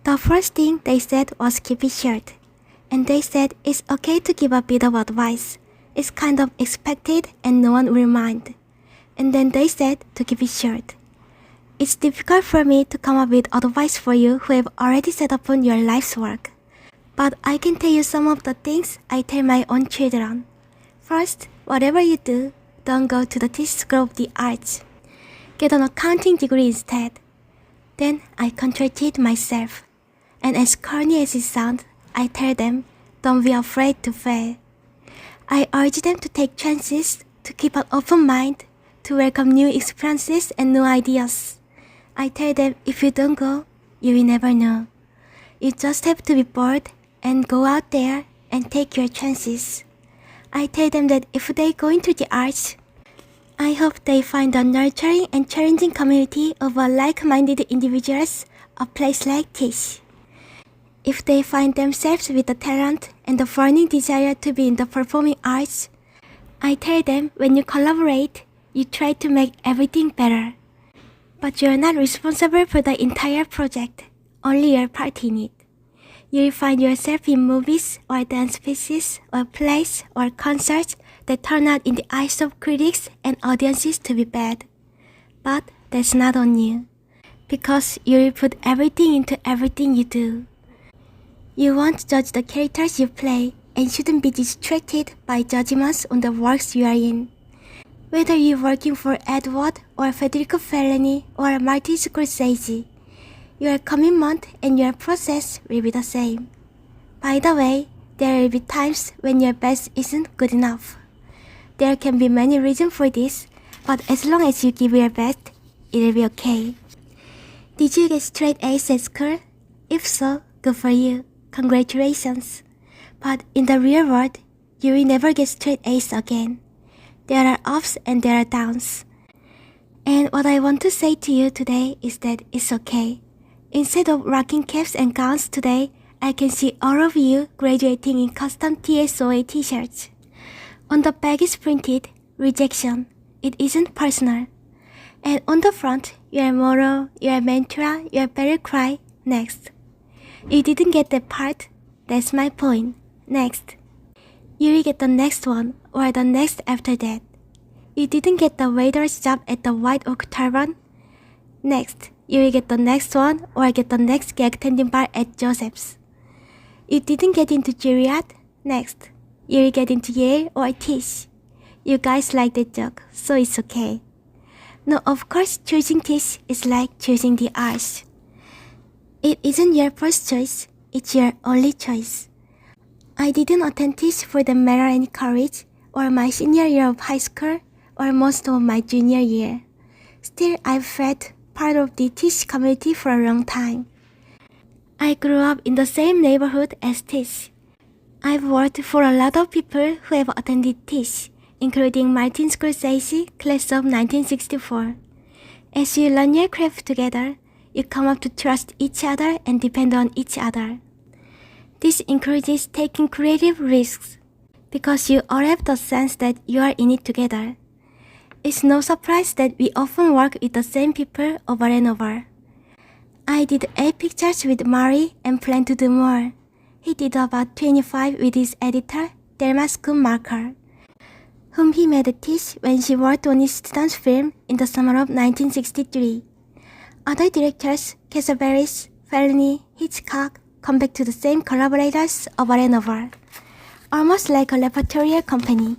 The first thing they said was keep it short. And they said it's okay to give a bit of advice. It's kind of expected and no one will mind. And then they said to keep it short. It's difficult for me to come up with advice for you who have already set upon your life's work. But I can tell you some of the things I tell my own children. First, whatever you do, don't go to the TISS School of the Arts. Get an accounting degree instead. Then I contradicted myself. And as corny as it sounds, I tell them, don't be afraid to fail. I urge them to take chances, to keep an open mind, to welcome new experiences and new ideas. I tell them if you don't go, you will never know. You just have to be bold and go out there and take your chances. I tell them that if they go into the arts, I hope they find a nurturing and challenging community of like-minded individuals, a place like TISS. If they find themselves with the talent and the burning desire to be in the performing arts, I tell them when you collaborate, you try to make everything better. But you're not responsible for the entire project, only your part in it. You'll find yourself in movies or dance pieces or plays or concerts that turn out in the eyes of critics and audiences to be bad. But that's not on you, because you'll put everything into everything you do. You won't judge the characters you play and shouldn't be distracted by judgments on the works you are in. Whether you're working for Edward or Federico Fellini or Martin Scorsese, your commitment and your process will be the same. By the way, there will be times when your best isn't good enough. There can be many reasons for this, but as long as you give your best, it'll be okay. Did you get straight A's at school? If so, good for you. Congratulations. But in the real world, you will never get straight A's again. There are ups and there are downs. And what I want to say to you today is that it's okay. Instead of rocking caps and gowns today, I can see all of you graduating in custom TSOA t-shirts. On the back is printed, rejection. It isn't personal. And on the front, your motto, your mantra, your battle cry, next. You didn't get that part? That's my point. Next. You will get the next one or the next after that. You didn't get the waiter's job at the White Oak Tavern? Next. You will get the next one or get the next gag tending bar at Joseph's. You didn't get into Juilliard? Next. You will get into Yale or TISS. You guys like that joke, so it's okay. No, of course choosing TISS is like choosing the arts. It isn't your first choice, it's your only choice. I didn't attend TISS for the merit and courage, or my senior year of high school, or most of my junior year. Still, I've felt part of the TISS community for a long time. I grew up in the same neighborhood as TISS. I've worked for a lot of people who have attended TISS, including Martin Scorsese, class of 1964. As you learn your craft together, you come up to trust each other and depend on each other. This encourages taking creative risks, because you all have the sense that you are in it together. It's no surprise that we often work with the same people over and over. I did 8 pictures with Mari and plan to do more. He did about 25 with his editor, Delma Schoonmaker, whom he met at TISS when she worked on his student's film in the summer of 1963. Other directors, Cassavetes, Fellini, Hitchcock, come back to the same collaborators over and over, almost like a repertorial company.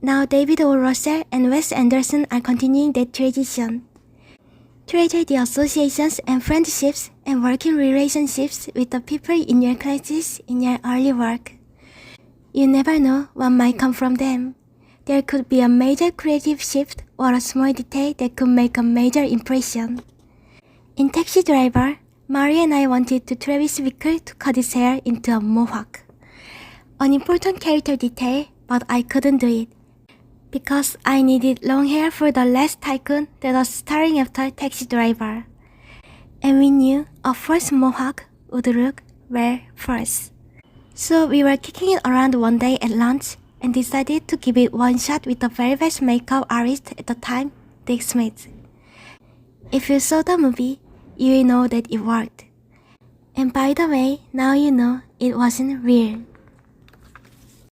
Now David O. Russell and Wes Anderson are continuing that tradition. Treasure the associations and friendships and working relationships with the people in your classes in your early work. You never know what might come from them. There could be a major creative shift or a small detail that could make a major impression. In Taxi Driver, Mari and I wanted to Travis Bickle to cut his hair into a mohawk. An important character detail, but I couldn't do it, because I needed long hair for the last tycoon that was starring after Taxi Driver. And we knew a first mohawk would look well first. So we were kicking it around one day at lunch and decided to give it one shot with the very best makeup artist at the time, Dick Smith. If you saw the movie, you will know that it worked. And by the way, now you know it wasn't real.